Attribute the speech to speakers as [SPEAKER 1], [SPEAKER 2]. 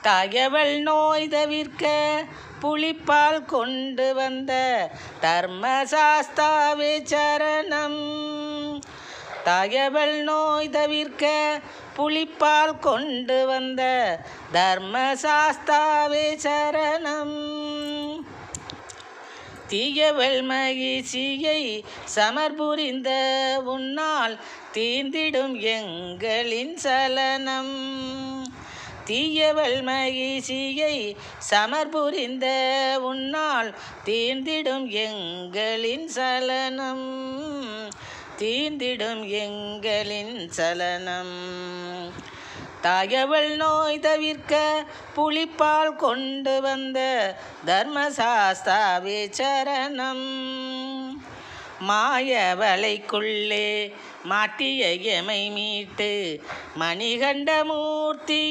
[SPEAKER 1] தயவல் நோய் தவிர்க்க புலிப்பால் கொண்டு வந்த தர்மசாஸ்தாவே சரணம். தயவல் நோய் தவிர்க்க புலிப்பால் கொண்டு வந்த தர்மசாஸ்தாவே சரணம். தீயவள் மகிழ்ச்சியை சமர்புரிந்த உன்னால் தீர்ந்திடும் எங்களின் சலனம். தீயவள் மகிழ்ச்சியை சமர்புரிந்த உன்னால் தீர்ந்திடும் எங்களின் சலனம். தீர்ந்திடும் எங்களின் சலனம். தயவல் நோய் தவிர்க்க புலிப்பால் கொண்டு வந்த தர்மசாஸ்தாவே சரணம். மாயவலைக்குள்ளே மாட்டிய எமை மீட்டு மணிகண்டமூர்த்தி